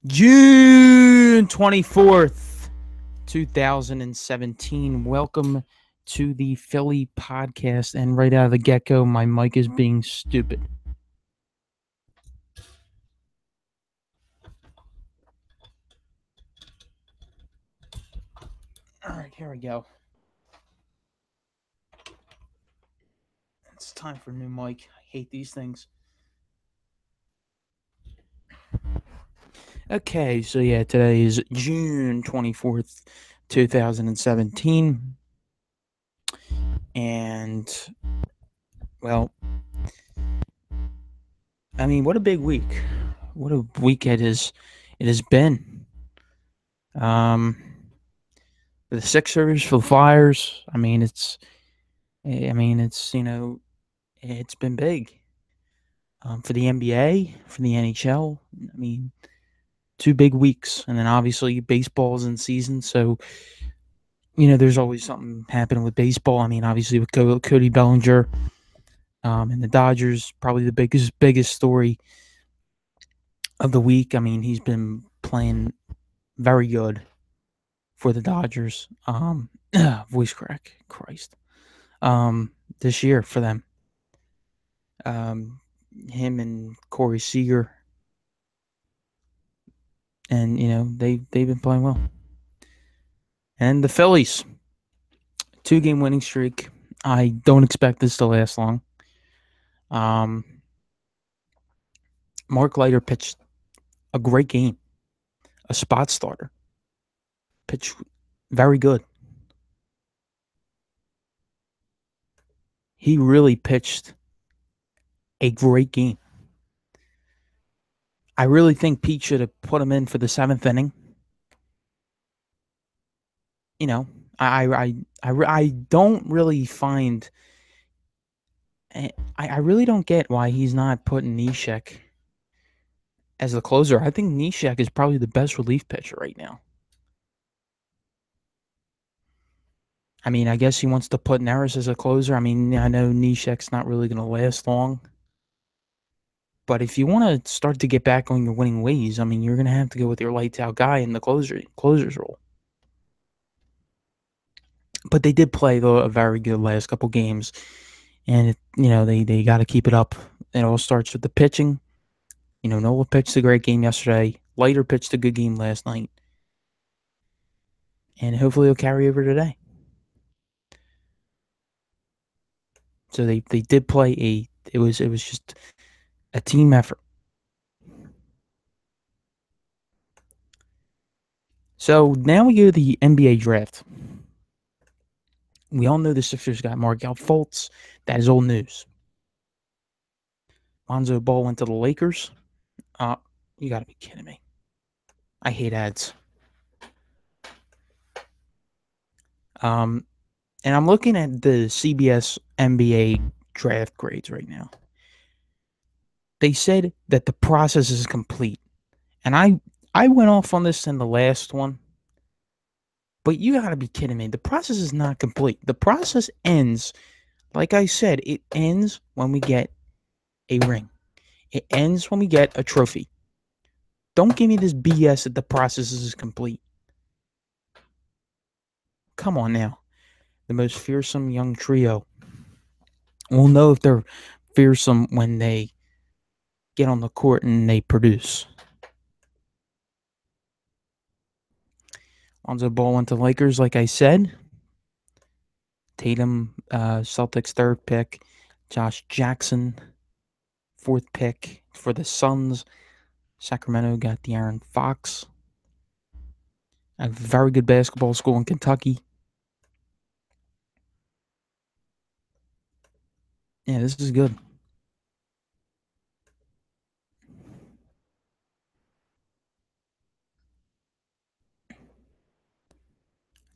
June 24th, 2017. Welcome to the Philly podcast. And right out of the get go, my mic is being stupid. All right, here we go. It's time for a new mic. I hate these things. Okay, so yeah, today is June 24th, 2017. And, well, I mean, what a big week. What a week it has been. Um, for the Sixers, for the Flyers, it's been big. For the NBA, for the NHL, two big weeks, and then obviously baseball's in season, so there's always something happening with baseball. I mean, obviously with Cody Bellinger, and the Dodgers, probably the biggest story of the week. I mean, he's been playing very good for the Dodgers. Voice crack, Christ. This year for them. Um, him and Corey Seager, and they've been playing well. And the Phillies, 2-game winning streak. I don't expect this to last long. Mark Leiter pitched a great game, a spot starter. Pitched very good. He really pitched a great game. I really think Pete should have put him in for the 7th inning. You know, I don't really find. I really don't get why he's not putting Neshek as the closer. I think Neshek is probably the best relief pitcher right now. I mean, I guess he wants to put Neris as a closer. I mean, I know Neshek's not really going to last long. But if you want to start to get back on your winning ways, I mean, you're going to have to go with your lights out guy in the closer's role. But they did play, though, a very good last couple games. And, they got to keep it up. It all starts with the pitching. Nola pitched a great game yesterday. Leiter pitched a good game last night. And hopefully it'll carry over today. So they did play it was just a team effort. So now we go to the NBA draft. We all know the Sixers got Markelle Fultz. That is old news. Lonzo Ball went to the Lakers. You got to be kidding me. I hate ads. And I'm looking at the CBS NBA draft grades right now. They said that the process is complete. And I went off on this in the last one. But you got to be kidding me. The process is not complete. The process ends, like I said, it ends when we get a ring. It ends when we get a trophy. Don't give me this BS that the process is complete. Come on now. The most fearsome young trio. We'll know if they're fearsome when they get on the court and they produce. Lonzo Ball went to Lakers, like I said. Tatum, Celtics 3rd pick. Josh Jackson, 4th pick for the Suns. Sacramento got De'Aaron Fox. A very good basketball school in Kentucky. Yeah, this is good.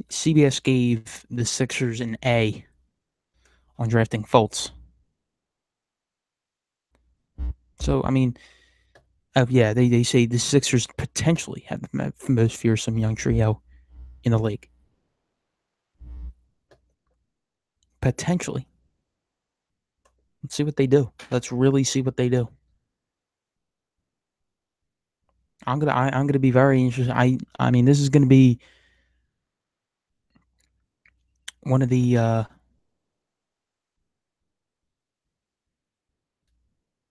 CBS gave the Sixers an A on drafting Fultz. So, I mean, they say the Sixers potentially have the most fearsome young trio in the league. Potentially. Let's see what they do. Let's really see what they do. I'm gonna be very interested. I mean, this is gonna be one of the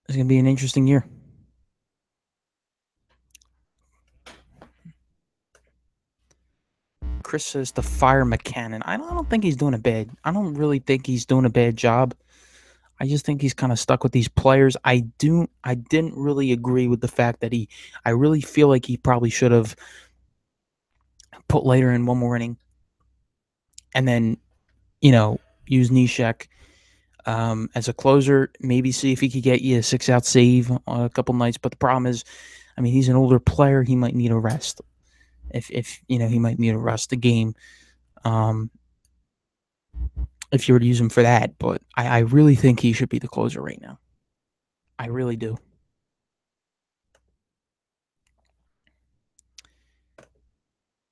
it's gonna be an interesting year. Chris says to fire McCannon. I don't think he's doing a bad. I don't really think he's doing a bad job. I just think he's kind of stuck with these players. I didn't really agree with the fact that he. I really feel like he probably should have put later in one more inning, and then use Neshek as a closer. Maybe see if he could get you a 6-out save on a couple nights. But the problem is, I mean, he's an older player. He might need a rest. If he might need to rest the game. Um, if you were to use him for that, but I really think he should be the closer right now. I really do.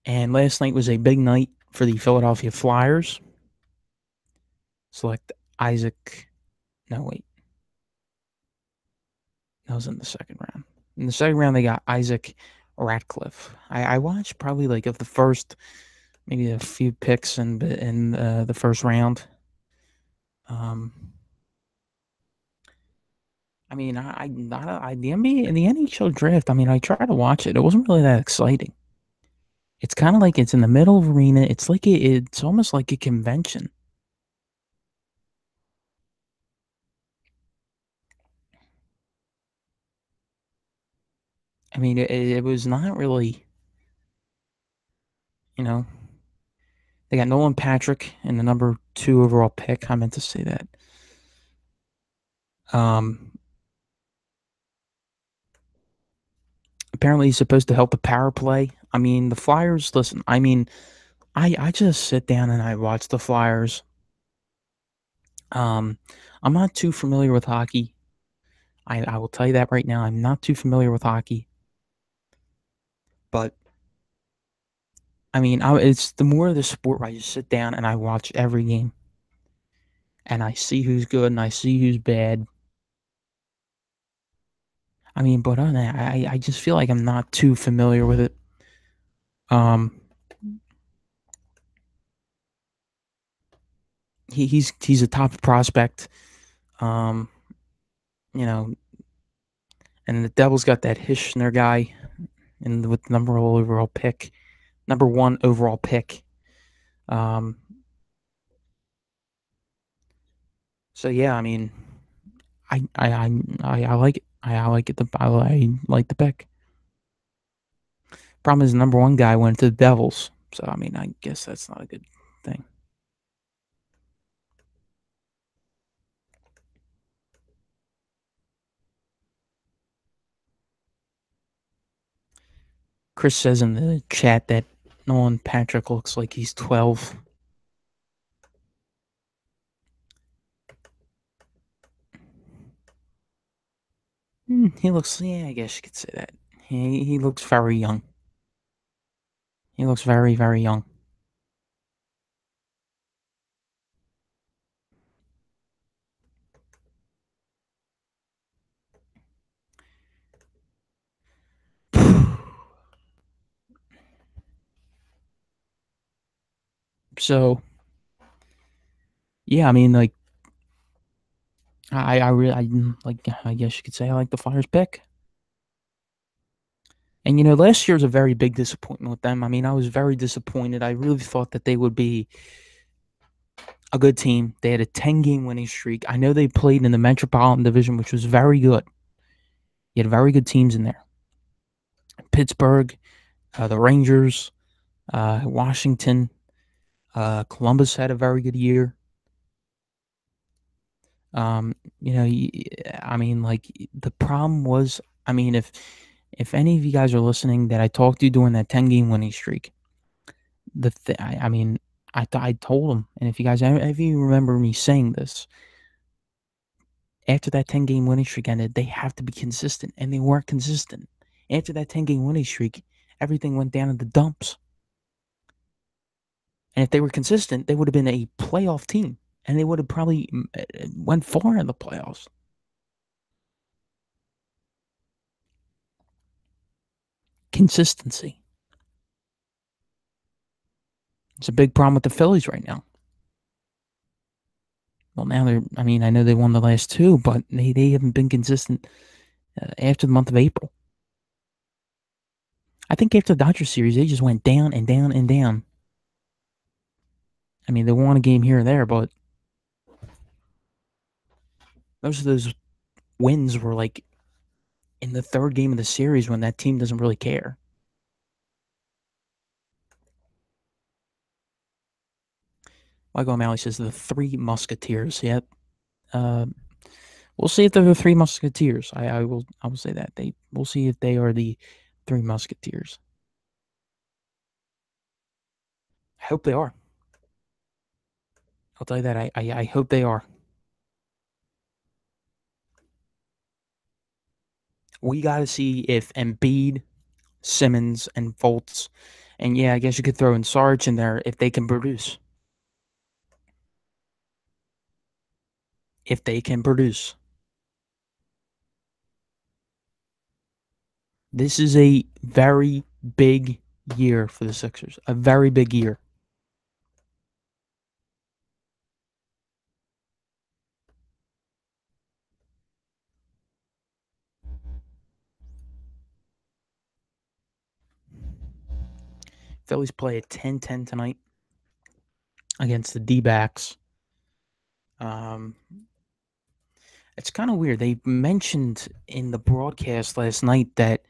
And last night was a big night for the Philadelphia Flyers. Select Isaac. No, wait. That was in the second round. In the second round, they got Isaac Ratcliffe. I watched probably like of the first, maybe a few picks in the first round. I mean, the NBA and the NHL draft. I mean, I tried to watch it. It wasn't really that exciting. It's kind of like it's in the middle of arena. It's like it's almost like a convention. I mean, it was not really, you know. They got Nolan Patrick in the number 2 overall pick. I meant to say that. Um, Apparently he's supposed to help the power play. I mean, the Flyers. Listen, I mean, I just sit down and I watch the Flyers. Um, I'm not too familiar with hockey. I will tell you that right now. I'm not too familiar with hockey, but I mean, it's the more of the sport where I just sit down and I watch every game, and I see who's good and I see who's bad. I mean, but on that, I just feel like I'm not too familiar with it. Um, he's a top prospect. Um, you know, and the Devils got that Hishner guy, and with the number 1 overall pick. Um, so yeah, I mean, I like it. I like it. I like the pick. Problem is, the number 1 guy went to the Devils. So I mean, I guess that's not a good thing. Chris says in the chat that Nolan Patrick looks like he's 12. He looks, yeah, I guess you could say that. He looks very young. He looks very, very young. So, yeah, I mean, like, I really, like, I guess you could say I like the Flyers pick. And, last year was a very big disappointment with them. I mean, I was very disappointed. I really thought that they would be a good team. They had a 10-game winning streak. I know they played in the Metropolitan Division, which was very good. You had very good teams in there. Pittsburgh, the Rangers, Washington, Columbus had a very good year. Um, I mean, like the problem was, I mean, if any of you guys are listening that I talked to during that 10-game winning streak, I mean, I told them, and if you remember me saying this, after that 10-game winning streak ended, they have to be consistent, and they weren't consistent. After that 10-game winning streak, everything went down in the dumps. And if they were consistent, they would have been a playoff team, and they would have probably went far in the playoffs. consistency. It's a big problem with the Phillies right now. Well, now I know they won the last two, but they haven't been consistent after the month of April. I think after the Dodgers series, they just went down and down and down. I mean, they won a game here or there, but most of those wins were like in the third game of the series when that team doesn't really care. Michael O'Malley says the Three Musketeers. Yep. We'll see if they're the Three Musketeers. I will say that we'll see if they are the Three Musketeers. I hope they are. I'll tell you that. I hope they are. We got to see if Embiid, Simmons, and Fultz, and yeah, I guess you could throw in Sarge in there if they can produce. If they can produce. This is a very big year for the Sixers. A very big year. Phillies play at 10-10 tonight against the D-backs. It's kind of weird. They mentioned in the broadcast last night that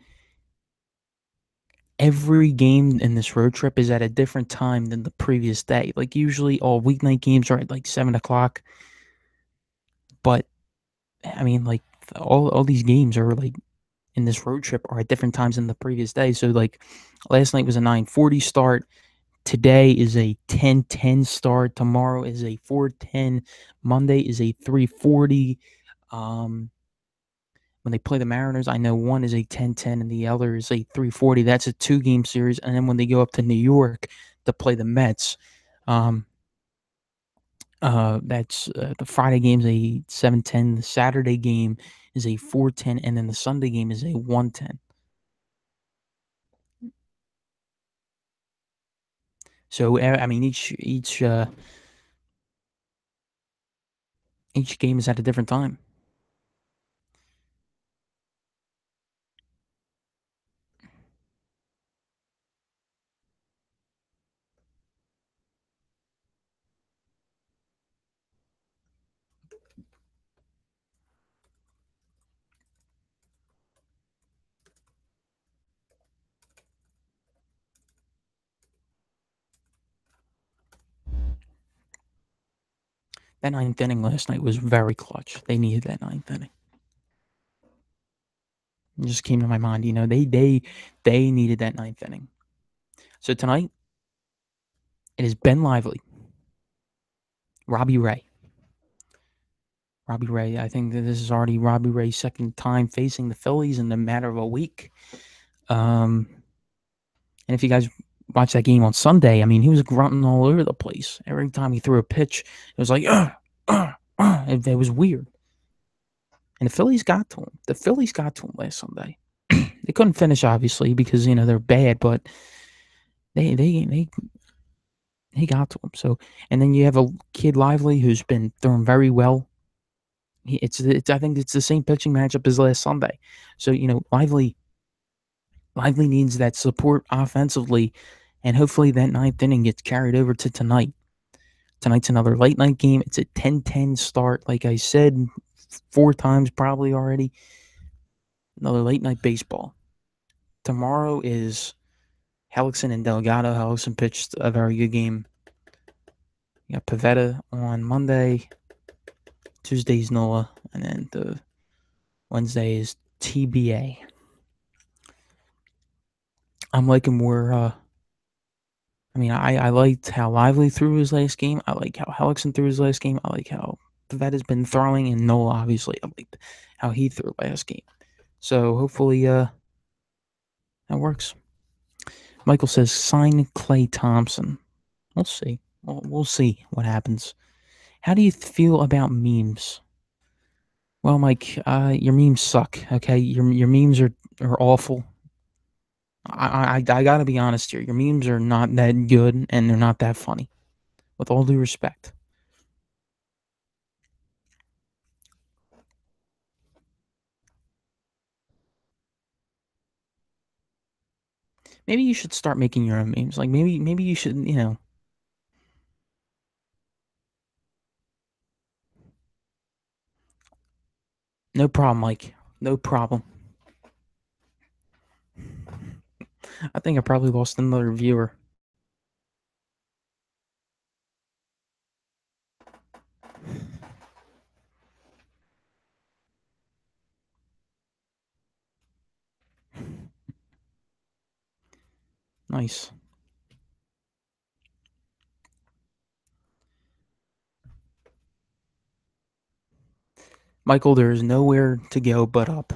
every game in this road trip is at a different time than the previous day. Like usually all weeknight games are at like 7 o'clock. But I mean, like all these games are like in this road trip are at different times than the previous day. So like last night was a 9:40 start. Today is a 10:10 start. Tomorrow is a 4:10. Monday is a 3:40. When they play the Mariners, I know one is a 10:10 and the other is a 3:40. That's a 2-game series. And then when they go up to New York to play the Mets, that's the Friday game's a 7:10. The Saturday game is a 4:10, and then the Sunday game is a 1:10. So I mean, each game is at a different time. That ninth inning last night was very clutch. They needed that ninth inning. It just came to my mind. You know, they needed that ninth inning. So tonight it is Ben Lively, Robbie Ray. Robbie Ray. I think that this is already Robbie Ray's second time facing the Phillies in a matter of a week. And if you guys watch that game on Sunday, I mean, he was grunting all over the place. Every time he threw a pitch, it was like, it was weird. And the Phillies got to him. The Phillies got to him last Sunday. They couldn't finish, obviously, because, you know, they're bad, but they got to him. So, and then you have a kid Lively who's been throwing very well. It's I think it's the same pitching matchup as last Sunday. So, you know, Lively needs that support offensively, and hopefully that ninth inning gets carried over to tonight. Tonight's another late night game. It's a 10-10 start, like I said 4 times probably already. Another late night baseball. Tomorrow is Hellickson and Delgado. Hellickson pitched a very good game. You got Pivetta on Monday. Tuesday's Nola, and then the Wednesday is TBA. I'm liking where I liked how Lively threw his last game. I like how Hellickson threw his last game. I like how Pivetta's been throwing, and Nola, obviously, I liked how he threw last game. So hopefully that works. Michael says, sign Klay Thompson. We'll see. We'll see what happens. How do you feel about memes? Well, Mike, your memes suck, okay? Your memes are awful. I gotta be honest here. Your memes are not that good and they're not that funny. With all due respect. Maybe you should start making your own memes. Like maybe you should, no problem, Mike. No problem. I think I probably lost another viewer. Nice. Michael, there is nowhere to go but up.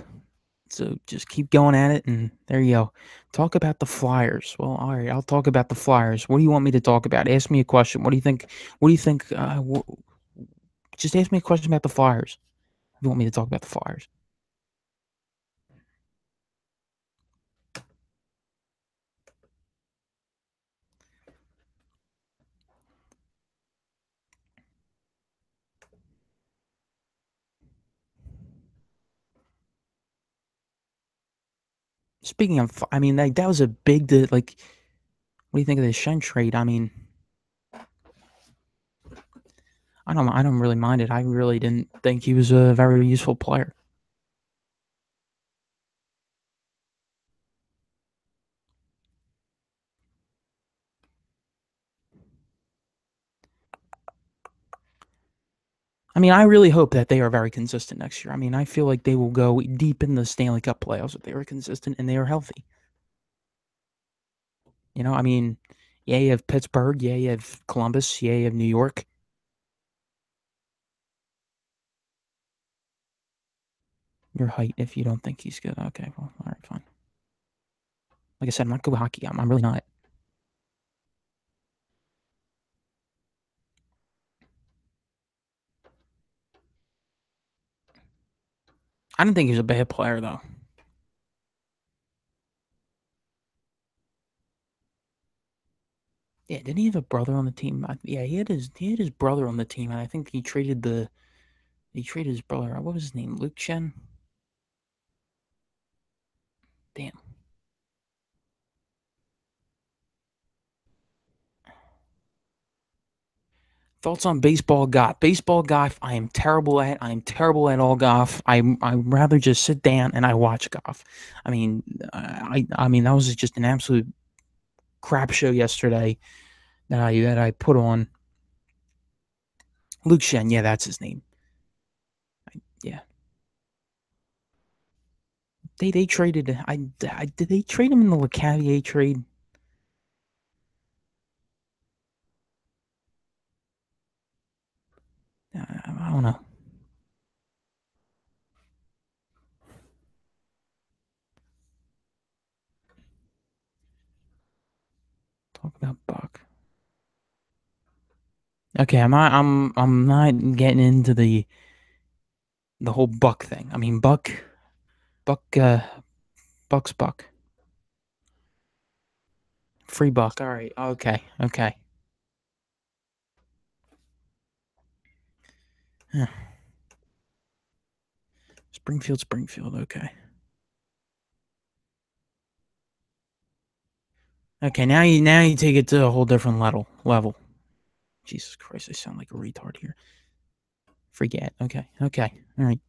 So just keep going at it, and there you go. Talk about the Flyers. Well, all right, I'll talk about the Flyers. What do you want me to talk about? Ask me a question. What do you think? What do you think? Just ask me a question about the Flyers. You want me to talk about the Flyers? Speaking of, I mean, that was a big, like, what do you think of the Shen trade? I mean, I don't really mind it. I really didn't think he was a very useful player. I mean, I really hope that they are very consistent next year. I mean, I feel like they will go deep in the Stanley Cup playoffs if they are consistent and they are healthy. I mean, yeah, you have Pittsburgh, yeah, you have Columbus, yeah, you have New York. Your height, if you don't think he's good. Okay, well, all right, fine. Like I said, I'm not good with hockey. I'm really not. I didn't think he was a bad player though. Yeah, didn't he have a brother on the team? Yeah, he had his brother on the team, and I think he traded his brother. What was his name? Luke Chen. Damn. Thoughts on baseball golf? Baseball golf, I am terrible at. I am terrible at all golf. I rather just sit down and I watch golf. I mean, I mean that was just an absolute crap show yesterday that I put on. Luke Shen, yeah, that's his name. Yeah, they traded. I did they trade him in the LeCavier trade? I don't know. Talk about Buck. Okay, I'm not getting into the whole Buck thing. I mean Buck Buck's Buck. Free Buck. All right. Okay. Okay. Huh. Springfield. Okay. Okay. Now you take it to a whole different level. Jesus Christ, I sound like a retard here. Forget. Okay. Okay. All right.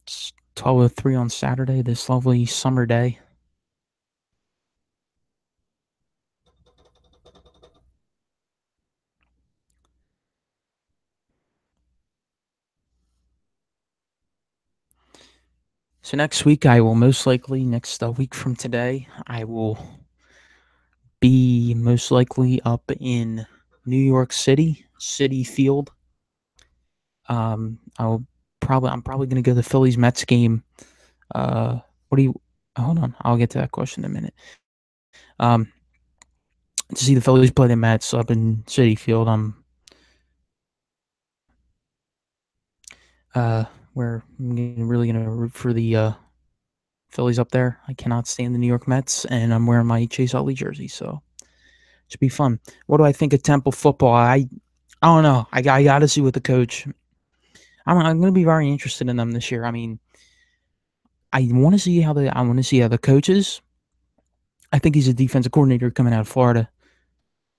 It's 12:03 on Saturday. This lovely summer day. So next week, I will most likely next a week from today, I will be most likely up in New York City, City Field. I'm probably going to go to the Phillies Mets game. What do you? Hold on, I'll get to that question in a minute. Um, to see the Phillies play the Mets up in City Field. where I'm really gonna root for the Phillies up there. I cannot stand the New York Mets, and I'm wearing my Chase Utley jersey, so it should be fun. What do I think of Temple football? I don't know. I got to see what the coach. I'm going to be very interested in them this year. I mean, I want to see how the coaches. I think he's a defensive coordinator coming out of Florida,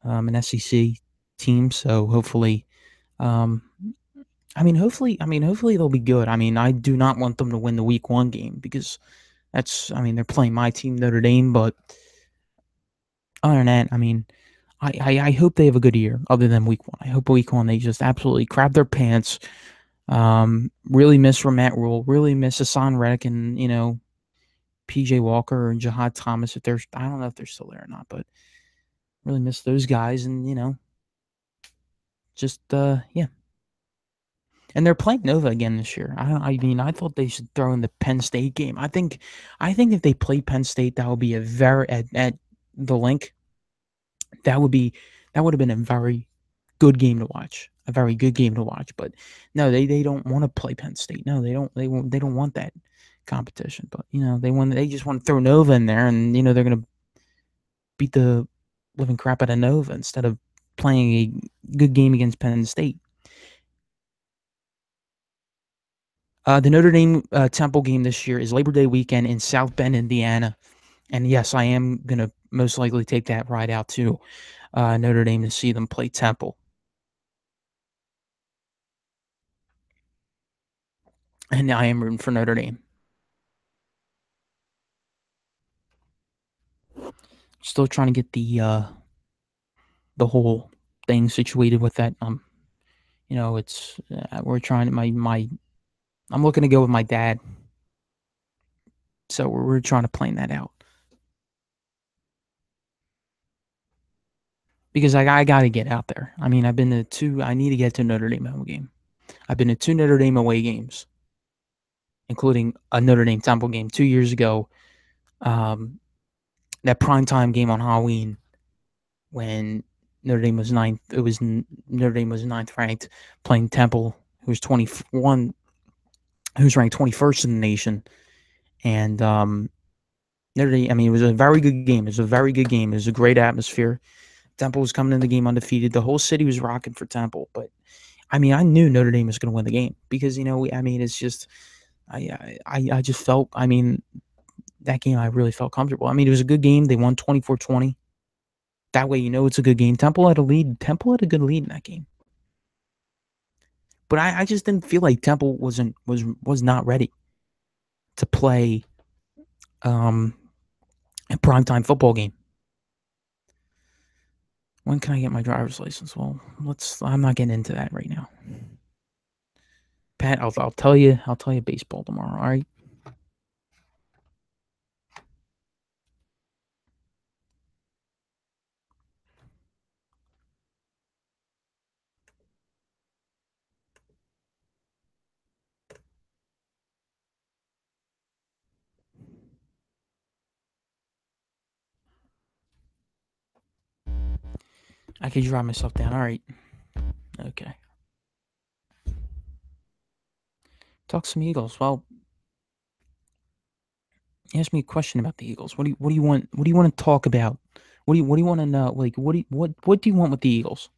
an SEC team. So hopefully, um, hopefully they'll be good. I mean, I do not want them to win the Week 1 game because they're playing my team, Notre Dame. But other than that, I hope they have a good year. Other than Week 1, I hope Week 1 they just absolutely crap their pants. Really miss Matt Rule. Really miss Hassan Reddick and PJ Walker and Jahad Thomas. If I don't know if they're still there or not, but really miss those guys. And just yeah. And they're playing Nova again this year. I thought they should throw in the Penn State game. I think if they play Penn State, that would be a very at the link. That would have been a very good game to watch. A very good game to watch. But no, they don't want to play Penn State. No, they don't want that competition. But they just want to throw Nova in there, and they're gonna beat the living crap out of Nova instead of playing a good game against Penn State. The Notre Dame Temple game this year is Labor Day weekend in South Bend, Indiana. And yes, I am going to most likely take that ride out to Notre Dame to see them play Temple. And I am rooting for Notre Dame. Still trying to get the whole thing situated with that. It's we're trying my I'm looking to go with my dad, so we're trying to plan that out because I got to get out there. I mean, I've been to two. I need to get to Notre Dame home game. I've been to two Notre Dame away games, including a Notre Dame Temple game 2 years ago. That primetime game on Halloween when Notre Dame was ninth. Notre Dame was ninth ranked, playing Temple, who was 21, who's ranked 21st in the nation, and Notre Dame. I mean, it was a very good game. It was a very good game. It was a great atmosphere. Temple was coming in the game undefeated. The whole city was rocking for Temple, but I knew Notre Dame was going to win the game because it's just I just felt. That game I really felt comfortable. It was a good game. They won 24-20. That way it's a good game. Temple had a lead. Temple had a good lead in that game. But I just didn't feel like Temple was not ready to play a primetime football game. When can I get my driver's license? Well, I'm not getting into that right now. Pat, I'll tell you baseball tomorrow, all right? I could drive myself down. All right. Okay. Talk some Eagles. Well, ask me a question about the Eagles. What do you want? What do you want to talk about? What do you want to know? Like what do you want with the Eagles?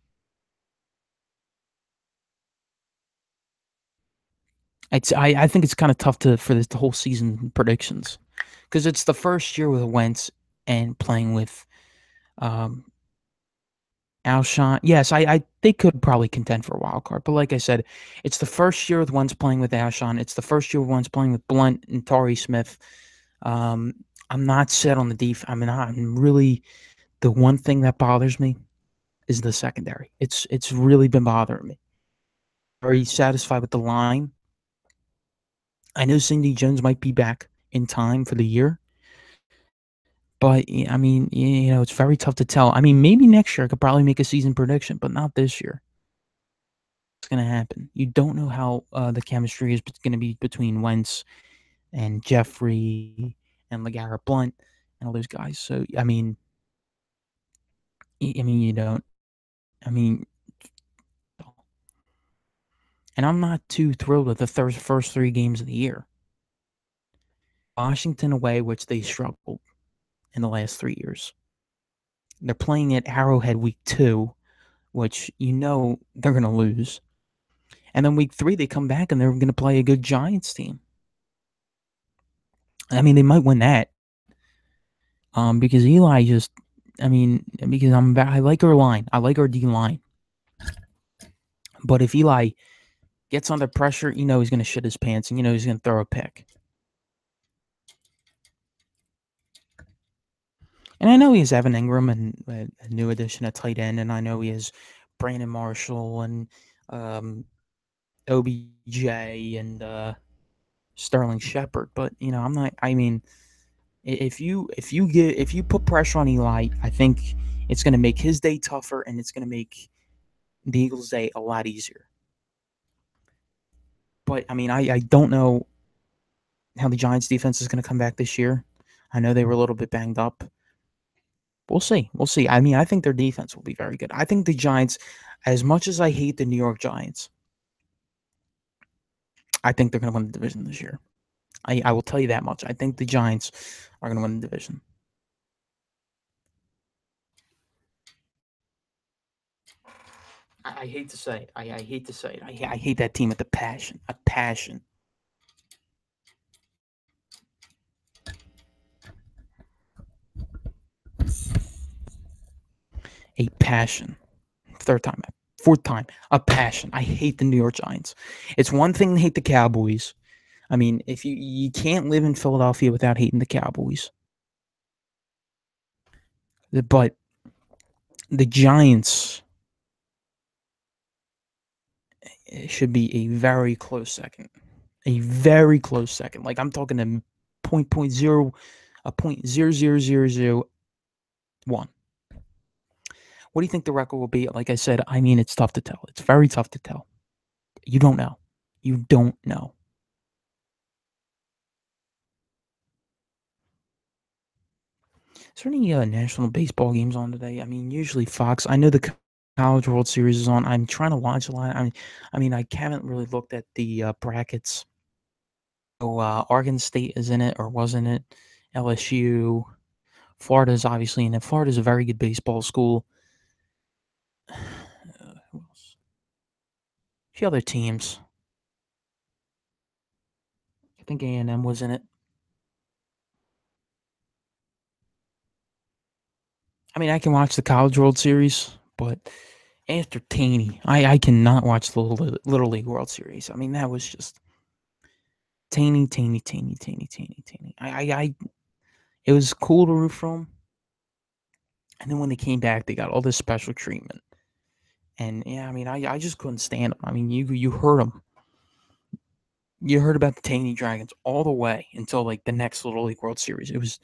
I think it's kind of tough for this the whole season predictions because it's the first year with Wentz and playing with um, Alshon. Yes, I they could probably contend for a wild card, but like I said, it's the first year with Wentz playing with Alshon. It's the first year with Wentz playing with Blunt and Torrey Smith. Um, I'm not set on the defense. I'm really the one thing that bothers me is the secondary. It's really been bothering me. Very satisfied with the line. I know Cindy Jones might be back in time for the year, but it's very tough to tell. Maybe next year I could probably make a season prediction, but not this year. It's going to happen. You don't know how the chemistry is going to be between Wentz and Jeffrey and LeGarrette Blunt and all those guys. So you don't. I mean, And I'm not too thrilled with the first 3 games of the year. Washington away, which they struggled in the last 3 years. They're playing at Arrowhead week 2, which they're going to lose. And then week 3, they come back and they're going to play a good Giants team. I mean, they might win that. Because Eli just, because I like our line. I like our D line. But if Eli gets under pressure, he's going to shit his pants and he's going to throw a pick. And I know he has Evan Ingram and a new addition at tight end, and I know he has Brandon Marshall and OBJ and Sterling Shepard. But I'm not. I mean, if you put pressure on Eli, I think it's going to make his day tougher, and it's going to make the Eagles' day a lot easier. But I mean, I don't know how the Giants' defense is going to come back this year. I know they were a little bit banged up. We'll see. We'll see. I mean, I think their defense will be very good. I think the Giants, as much as I hate the New York Giants, I think they're going to win the division this year. I will tell you that much. I think the Giants are going to win the division. I hate to say it. I hate to say it. I hate that team with a passion. A passion. A passion. Third time. Fourth time. A passion. I hate the New York Giants. It's one thing to hate the Cowboys. I mean, if you can't live in Philadelphia without hating the Cowboys. But the Giants should be a very close second. A very close second. Like I'm talking a .0, a .00001. What do you think the record will be? Like I said, I mean, it's tough to tell. It's very tough to tell. You don't know. You don't know. Is there any national baseball games on today? I mean, usually Fox. I know the College World Series is on. I'm trying to watch a lot. I haven't really looked at the brackets. So Oregon State is in it or was in it. LSU. Florida's obviously in it. Florida's a very good baseball school. Who else? A few other teams. I think A&M was in it. I mean, I can watch the College World Series, but after Taney, I cannot watch the Little League World Series. I mean, that was just Taney. It was cool to root for them. And then when they came back, they got all this special treatment. And yeah, I mean, I just couldn't stand them. I mean, you heard them. You heard about the Taney Dragons all the way until like the next Little League World Series. It was,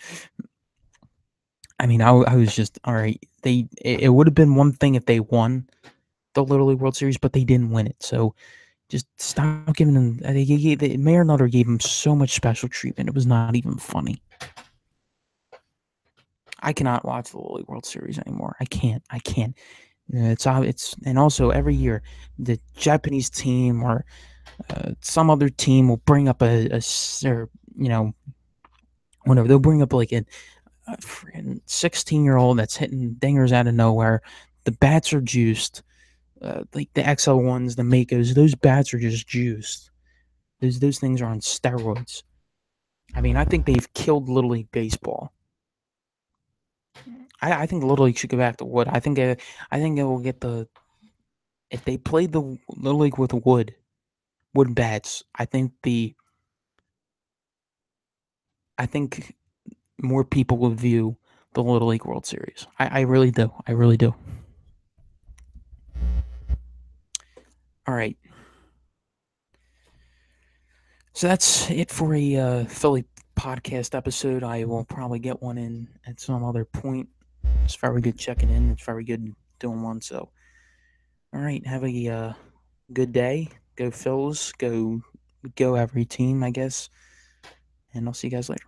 I mean, I was just all right. It would have been one thing if they won the Little League World Series, but they didn't win it. So just stop giving them. Mayor Nutter gave them so much special treatment. It was not even funny. I cannot watch the Little League World Series anymore. I can't. It's and also every year the Japanese team or some other team will bring up or whatever. They'll bring up like a 16-year-old that's hitting dingers out of nowhere. The bats are juiced. Like the XL1s, the Makos, those bats are just juiced. Those things are on steroids. I mean, I think they've killed Little League baseball. I think Little League should go back to wood. I think it will get if they played the Little League with wooden bats. I think more people would view the Little League World Series. I really do. I really do. All right. So that's it for a Philly podcast episode. I will probably get one in at some other point. It's very good checking in. It's very good doing one. So, all right. Have a good day. Go Phils. Go every team, I guess. And I'll see you guys later.